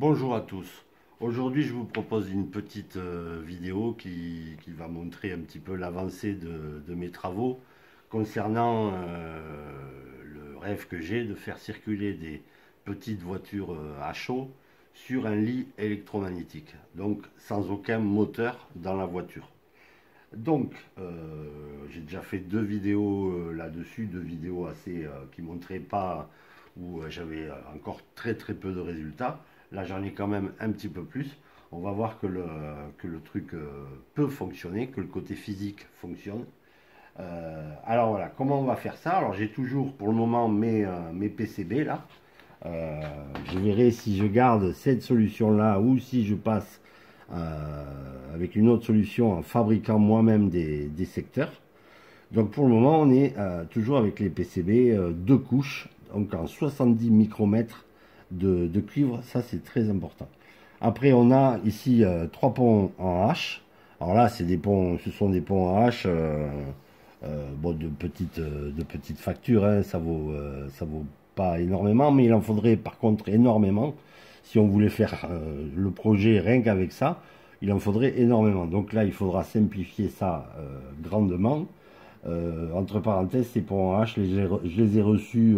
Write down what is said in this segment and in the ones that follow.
Bonjour à tous. Aujourd'hui, je vous propose une petite vidéo qui va montrer un petit peu l'avancée de mes travaux concernant le rêve que j'ai de faire circuler des petites voitures à chaud sur un lit électromagnétique, donc sans aucun moteur dans la voiture. Donc, j'ai déjà fait deux vidéos là-dessus, deux vidéos assez qui montraient pas où j'avais encore très très peu de résultats. Là, j'en ai quand même un petit peu plus. On va voir que le truc peut fonctionner, que le côté physique fonctionne. Alors voilà, comment on va faire ça? Alors j'ai toujours pour le moment mes PCB là. Euh, je verrai si je garde cette solution là ou si je passe avec une autre solution en fabriquant moi-même des secteurs. Donc pour le moment, on est toujours avec les PCB deux couches, donc en 70 micromètres de cuivre, ça c'est très important. Après, on a ici trois ponts en H. Alors là, c'est des ponts, ce sont des ponts en H, bon, de petites factures, hein, ça vaut pas énormément, mais il en faudrait par contre énormément. Si on voulait faire le projet rien qu'avec ça, il en faudrait énormément. Donc là, il faudra simplifier ça grandement. Entre parenthèses, ces ponts en H, je les ai reçus.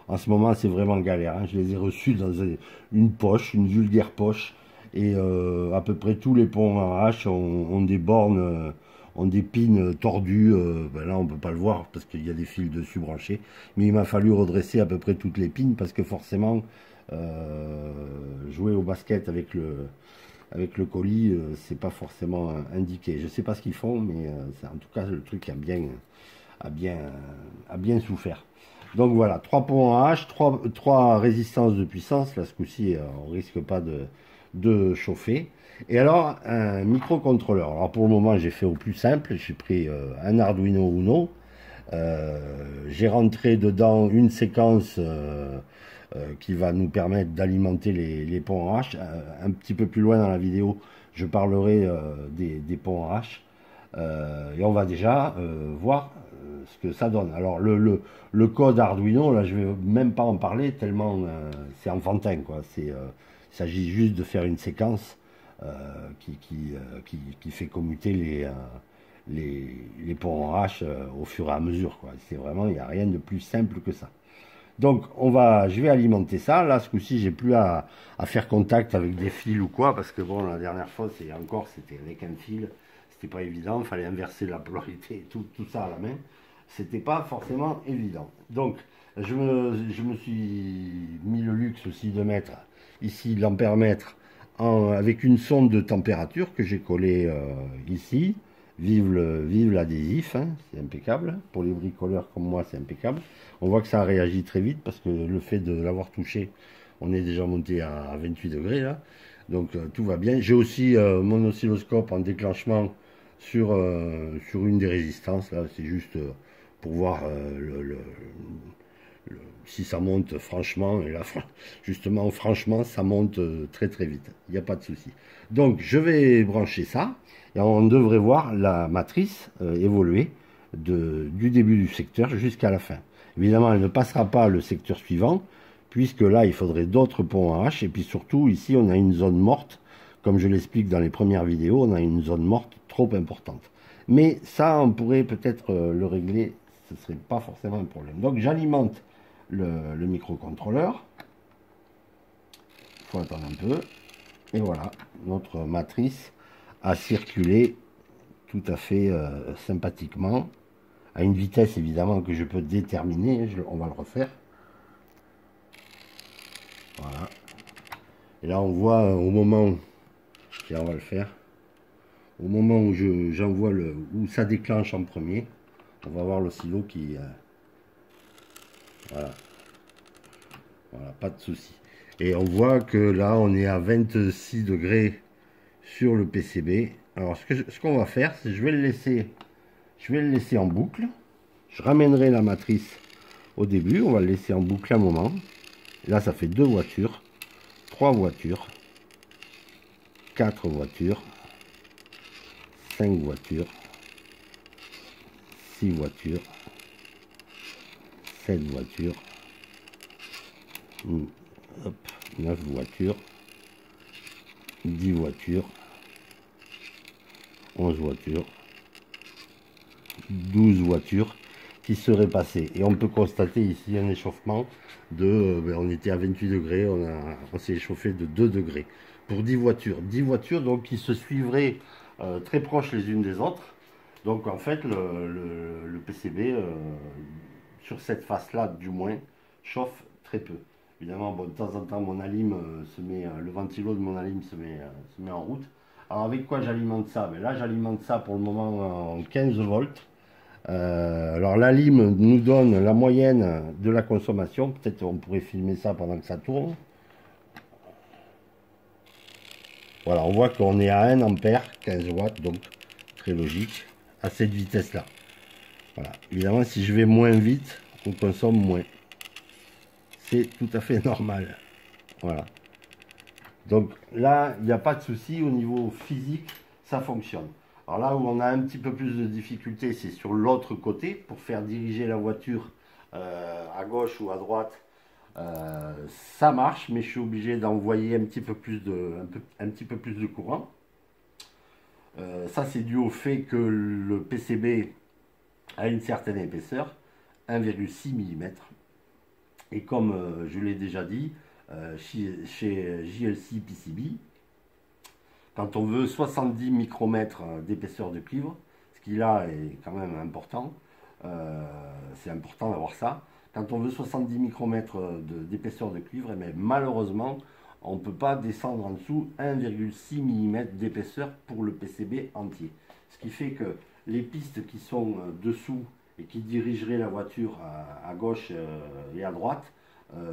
En ce moment, c'est vraiment galère, hein. Je les ai reçus dans une poche, une vulgaire poche. Et à peu près tous les ponts en H ont des bornes, ont des pins tordus. Ben là, on peut pas le voir parce qu'il y a des fils dessus branchés. Mais il m'a fallu redresser à peu près toutes les pins parce que forcément, jouer au basket avec le colis, c'est pas forcément indiqué. Je sais pas ce qu'ils font, mais en tout cas, le truc a bien, a bien souffert. Donc voilà, trois ponts en H, trois résistances de puissance. Là, ce coup-ci, on risque pas de chauffer. Et alors, un microcontrôleur. Alors pour le moment, j'ai fait au plus simple. J'ai pris un Arduino Uno. J'ai rentré dedans une séquence qui va nous permettre d'alimenter les ponts en H. Un petit peu plus loin dans la vidéo, je parlerai des ponts en H. Et on va déjà voir ce que ça donne. Alors le code Arduino, là je vais même pas en parler tellement c'est enfantin quoi. Il s'agit juste de faire une séquence qui fait commuter les ponts en H au fur et à mesure quoi. C'est vraiment, il n'y a rien de plus simple que ça. Donc je vais alimenter ça. Là, ce coup-ci, j'ai plus à faire contact avec des fils ou quoi, parce que bon, la dernière fois, c'était avec un fil, c'était pas évident. Il fallait inverser la polarité, et tout ça à la main. C'était pas forcément évident. Donc, je me suis mis le luxe aussi de mettre ici l'ampèremètre avec une sonde de température que j'ai collée ici. Vive l'adhésif, hein, c'est impeccable. Pour les bricoleurs comme moi, c'est impeccable. On voit que ça réagit très vite parce que le fait de l'avoir touché, on est déjà monté à 28 degrés là. Donc tout va bien. J'ai aussi mon oscilloscope en déclenchement sur une des résistances. Là, c'est juste pour voir si ça monte franchement. Et là, justement, franchement, ça monte très très vite. Il n'y a pas de souci. Donc je vais brancher ça. Et on devrait voir la matrice évoluer du début du secteur jusqu'à la fin. Évidemment, elle ne passera pas le secteur suivant, puisque là, il faudrait d'autres ponts en H. Et puis surtout, ici, on a une zone morte. Comme je l'explique dans les premières vidéos, on a une zone morte trop importante. Mais ça, on pourrait peut-être le régler. Ce ne serait pas forcément un problème. Donc, j'alimente le microcontrôleur. Il faut attendre un peu. Et voilà, notre matrice a circulé tout à fait sympathiquement, à une vitesse évidemment que je peux déterminer. On va le refaire. Voilà. Et là on voit au moment, et on va le faire, au moment où j'envoie où ça déclenche en premier, on va voir l'oscillo qui, voilà, voilà, pas de souci. Et on voit que là on est à 26 degrés sur le PCB. Alors ce qu'on va faire, c'est que je vais le laisser en boucle. Je ramènerai la matrice au début, on va le laisser en boucle un moment. Et là, ça fait deux voitures, trois voitures, quatre voitures, cinq voitures, six voitures, sept voitures, hop, 9 voitures, 10 voitures, 11 voitures, 12 voitures qui seraient passées. Et on peut constater ici un échauffement de, on était à 28 degrés, on s'est échauffé de 2 degrés. Pour 10 voitures. 10 voitures donc qui se suivraient très proches les unes des autres. Donc en fait le PCB sur cette face-là du moins chauffe très peu. Évidemment, bon, de temps en temps mon alim le ventilo de mon alim se met en route. Alors avec quoi j'alimente ça? Ben là j'alimente ça pour le moment en 15 volts. Alors la lime nous donne la moyenne de la consommation. Peut-être on pourrait filmer ça pendant que ça tourne. Voilà, on voit qu'on est à 1 ampère, 15 watts, donc très logique, à cette vitesse-là. Voilà. Évidemment, si je vais moins vite, on consomme moins. C'est tout à fait normal. Voilà. Donc là, il n'y a pas de souci au niveau physique, ça fonctionne. Alors là où on a un petit peu plus de difficulté, c'est sur l'autre côté, pour faire diriger la voiture à gauche ou à droite. Ça marche, mais je suis obligé d'envoyer un petit peu plus de courant. Ça, c'est dû au fait que le PCB a une certaine épaisseur, 1,6 mm. Et comme je l'ai déjà dit, chez JLC PCB, quand on veut 70 micromètres d'épaisseur de cuivre, ce qui là est quand même important, c'est important d'avoir ça. Quand on veut 70 micromètres d'épaisseur de cuivre, et malheureusement, on ne peut pas descendre en dessous 1,6 mm d'épaisseur pour le PCB entier. Ce qui fait que les pistes qui sont dessous et qui dirigeraient la voiture à gauche et à droite,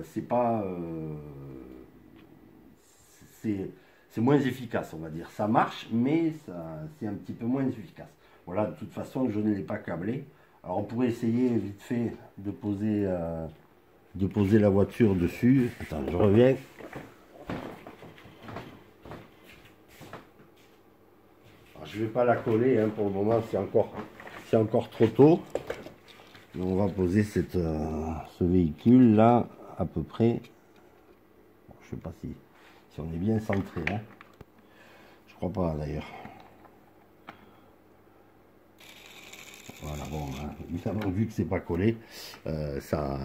c'est pas... c'est moins efficace, on va dire. Ça marche, mais c'est un petit peu moins efficace. Voilà, de toute façon, je ne l'ai pas câblé. Alors, on pourrait essayer vite fait de poser la voiture dessus. Attends, je reviens. Alors, je ne vais pas la coller, hein, pour le moment, c'est encore trop tôt. Mais on va poser ce véhicule là, à peu près. Bon, je ne sais pas si on est bien centré, hein. Je crois pas d'ailleurs. Voilà, bon, hein, évidemment, vu que c'est pas collé, ça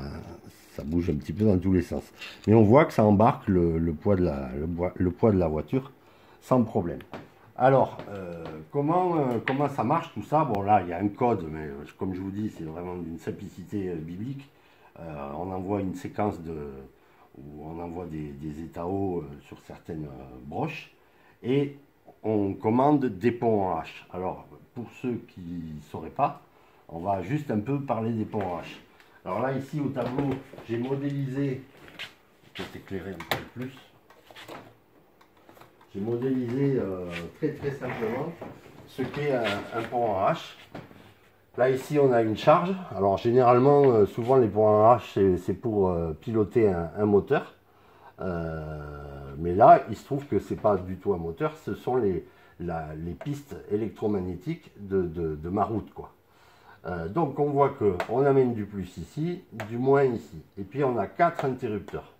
bouge un petit peu dans tous les sens. Mais on voit que ça embarque le poids de la voiture sans problème. Alors, comment ça marche tout ça? Bon, là, il y a un code, mais comme je vous dis, c'est vraiment d'une simplicité biblique. On envoie une séquence où on envoie des états hauts sur certaines broches et on commande des ponts en H. Alors, pour ceux qui ne sauraient pas, on va juste un peu parler des ponts en H. Alors là, ici au tableau, j'ai modélisé, je vais t'éclairer un peu plus. J'ai modélisé très simplement ce qu'est un pont en H. Là ici on a une charge. Alors généralement souvent les ponts en H c'est pour piloter un moteur. Mais là il se trouve que c'est pas du tout un moteur, ce sont les pistes électromagnétiques de ma route, quoi. Donc on voit que on amène du plus ici, du moins ici. Et puis on a 4 interrupteurs.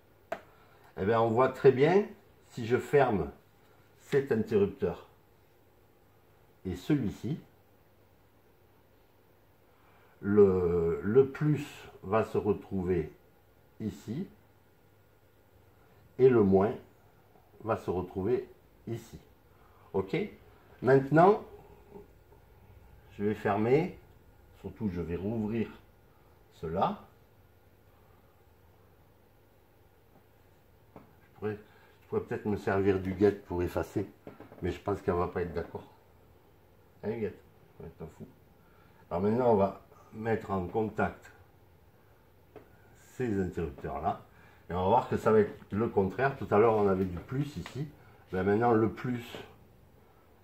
Et bien on voit très bien si je ferme cet interrupteur et celui-ci, le plus va se retrouver ici et le moins va se retrouver ici. Ok? Maintenant, je vais fermer, surtout je vais rouvrir cela. Je pourrais peut-être me servir du guette pour effacer, mais je pense qu'elle ne va pas être d'accord. Hein, guette? Ouais, t'en fous. Alors maintenant, on va mettre en contact ces interrupteurs-là. Et on va voir que ça va être le contraire. Tout à l'heure, on avait du plus ici. Ben maintenant, le plus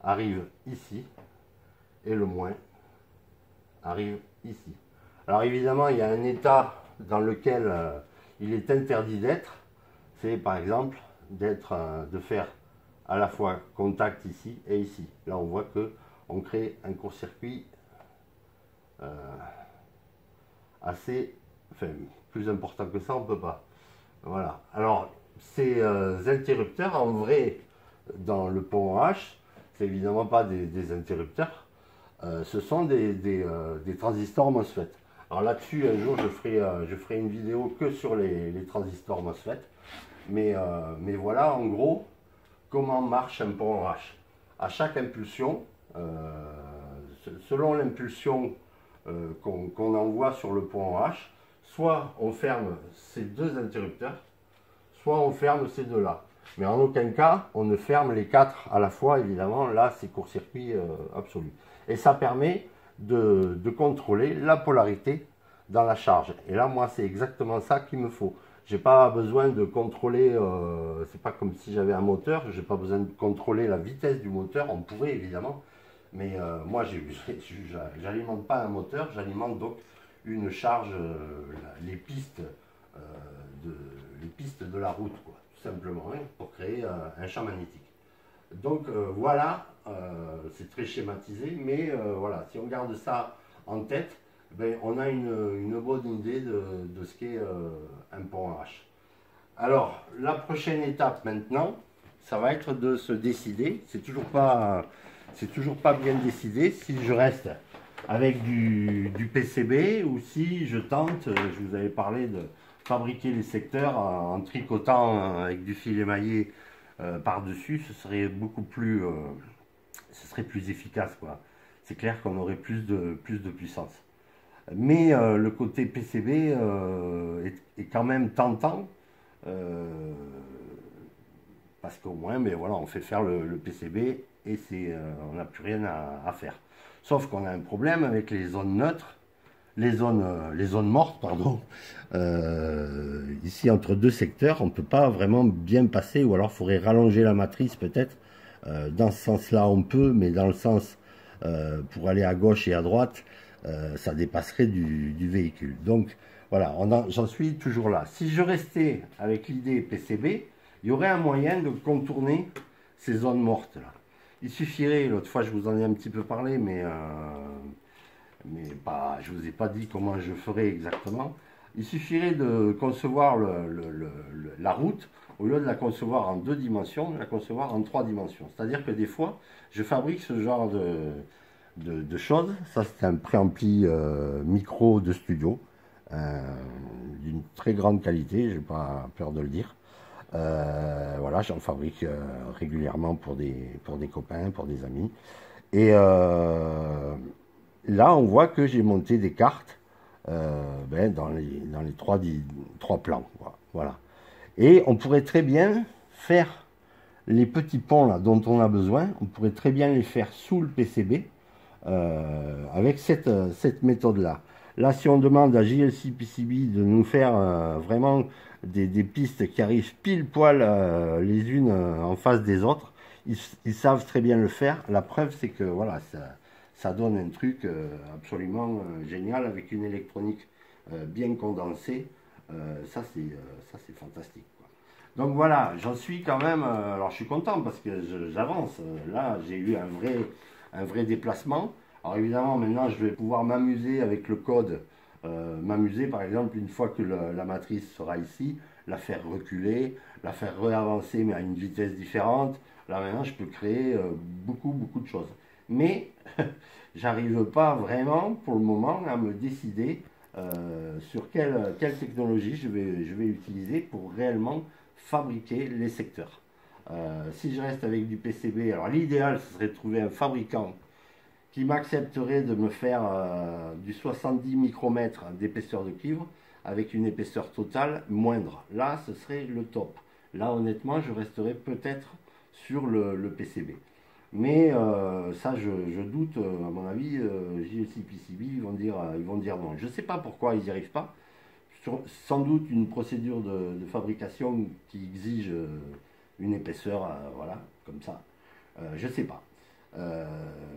arrive ici et le moins arrive ici. Alors évidemment, il y a un état dans lequel il est interdit d'être. C'est par exemple de faire à la fois contact ici et ici. Là, on voit que on crée un court-circuit assez, enfin, plus important que ça, on ne peut pas. Voilà. Alors, ces interrupteurs, en vrai, dans le pont H, c'est évidemment pas des interrupteurs, ce sont des transistors MOSFET. Alors là-dessus, un jour, je ferai une vidéo que sur les transistors MOSFET. Mais voilà, en gros, comment marche un pont H. À chaque impulsion, selon l'impulsion qu'on envoie sur le pont H, soit on ferme ces deux interrupteurs, soit on ferme ces deux-là. Mais en aucun cas, on ne ferme les quatre à la fois, évidemment. Là, c'est court-circuit absolu. Et ça permet de contrôler la polarité dans la charge. Et là, moi, c'est exactement ça qu'il me faut. J'ai pas besoin de contrôler, c'est pas comme si j'avais un moteur, j'ai pas besoin de contrôler la vitesse du moteur, on pourrait évidemment, mais moi j'alimente pas un moteur, j'alimente donc une charge, les pistes, euh, les pistes de la route, quoi, tout simplement, hein, pour créer un champ magnétique. Donc voilà, c'est très schématisé, mais voilà, si on garde ça en tête, ben, on a une bonne idée de ce qu'est un pont H. Alors, la prochaine étape maintenant, ça va être de se décider. C'est toujours pas bien décidé si je reste avec du PCB ou si je tente, je vous avais parlé de fabriquer les secteurs en tricotant avec du fil émaillé par-dessus, ce serait ce serait plus efficace, quoi. C'est clair qu'on aurait plus de puissance. Mais le côté PCB est quand même tentant parce qu'au moins, mais voilà, on fait faire le PCB et on n'a plus rien à faire. Sauf qu'on a un problème avec les zones neutres, les zones mortes, pardon. Ici, entre deux secteurs, on ne peut pas vraiment bien passer, ou alors il faudrait rallonger la matrice peut-être. Dans ce sens-là, on peut, mais dans le sens pour aller à gauche et à droite, ça dépasserait du véhicule. Donc voilà, j'en suis toujours là. Si je restais avec l'idée PCB, il y aurait un moyen de contourner ces zones mortes là. Il suffirait, l'autre fois je vous en ai un petit peu parlé, mais pas, je ne vous ai pas dit comment je ferais exactement. Il suffirait de concevoir la route, au lieu de la concevoir en 2 dimensions, de la concevoir en 3 dimensions. C'est-à-dire que des fois, je fabrique ce genre de choses. Ça, c'est un préampli micro de studio, d'une très grande qualité, je n'ai pas peur de le dire. Voilà, j'en fabrique régulièrement pour des copains, pour des amis. Et là, on voit que j'ai monté des cartes dans les trois plans. Voilà. Et on pourrait très bien faire les petits ponts là, dont on a besoin, on pourrait très bien les faire sous le PCB avec cette méthode-là. Là, si on demande à JLC PCB de nous faire vraiment des pistes qui arrivent pile poil les unes en face des autres, ils savent très bien le faire. La preuve, c'est que voilà, ça donne un truc absolument génial avec une électronique bien condensée. Ça, c'est fantastique, quoi. Donc voilà, j'en suis quand même. Alors je suis content parce que j'avance. Là, j'ai eu un vrai déplacement. Alors évidemment, maintenant, je vais pouvoir m'amuser avec le code. M'amuser, par exemple, une fois que la matrice sera ici, la faire reculer, la faire réavancer, mais à une vitesse différente. Là, maintenant, je peux créer beaucoup de choses. Mais j'arrive pas vraiment, pour le moment, à me décider sur quelle technologie je vais utiliser pour réellement fabriquer les secteurs. Si je reste avec du PCB, alors l'idéal, ce serait de trouver un fabricant qui m'accepterait de me faire du 70 micromètres d'épaisseur de cuivre avec une épaisseur totale moindre. Là, ce serait le top. Là, honnêtement, je resterai peut-être sur le PCB. Mais ça, je doute, à mon avis, JLC PCB, ils vont dire non. Je ne sais pas pourquoi ils n'y arrivent pas. Sans doute une procédure de fabrication qui exige une épaisseur, voilà, comme ça. Je ne sais pas.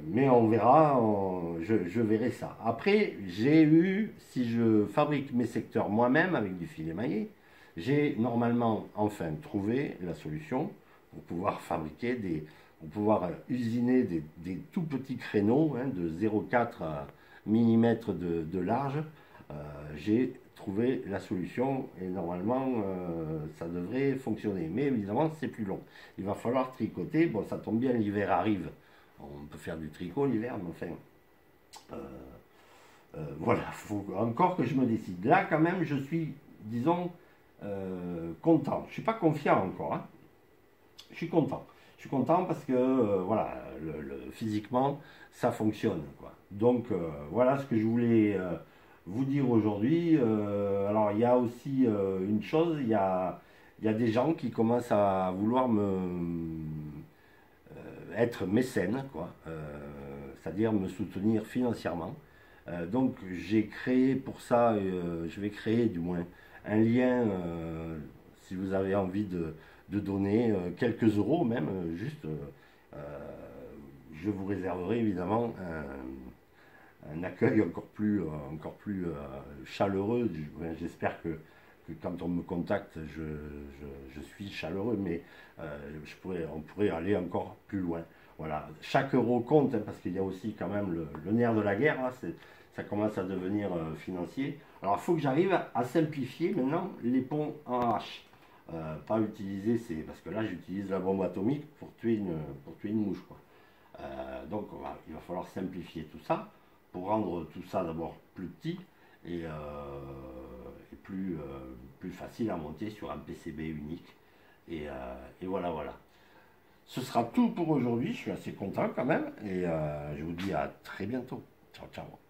Mais on verra, je verrai ça. Après, si je fabrique mes secteurs moi-même avec du fil émaillé, j'ai normalement enfin trouvé la solution pour pouvoir fabriquer pour pouvoir usiner des tout petits créneaux hein, de 0,4 mm de large. J'ai trouver la solution et normalement ça devrait fonctionner. Mais évidemment c'est plus long. Il va falloir tricoter. Bon, ça tombe bien, l'hiver arrive. On peut faire du tricot l'hiver, mais enfin voilà, faut encore que je me décide. Là quand même je suis, disons, content. Je suis pas confiant encore, hein. Je suis content. Je suis content parce que voilà, physiquement ça fonctionne, quoi. Donc voilà ce que je voulais vous dire aujourd'hui. Alors il y a aussi une chose, il y a des gens qui commencent à vouloir être mécène, quoi, c'est-à-dire me soutenir financièrement. Donc j'ai créé pour ça, je vais créer du moins un lien, si vous avez envie de donner quelques euros même, juste, je vous réserverai évidemment un accueil encore plus chaleureux. J'espère que quand on me contacte, je suis chaleureux, mais on pourrait aller encore plus loin. Voilà, chaque euro compte, hein, parce qu'il y a aussi quand même le nerf de la guerre, là, ça commence à devenir financier. Alors il faut que j'arrive à simplifier maintenant les ponts en H. Pas utiliser, parce que là j'utilise la bombe atomique pour tuer une mouche, quoi. Donc il va falloir simplifier tout ça pour rendre tout ça d'abord plus petit et plus facile à monter sur un PCB unique. Et voilà, voilà. Ce sera tout pour aujourd'hui. Je suis assez content quand même et je vous dis à très bientôt. Ciao, ciao.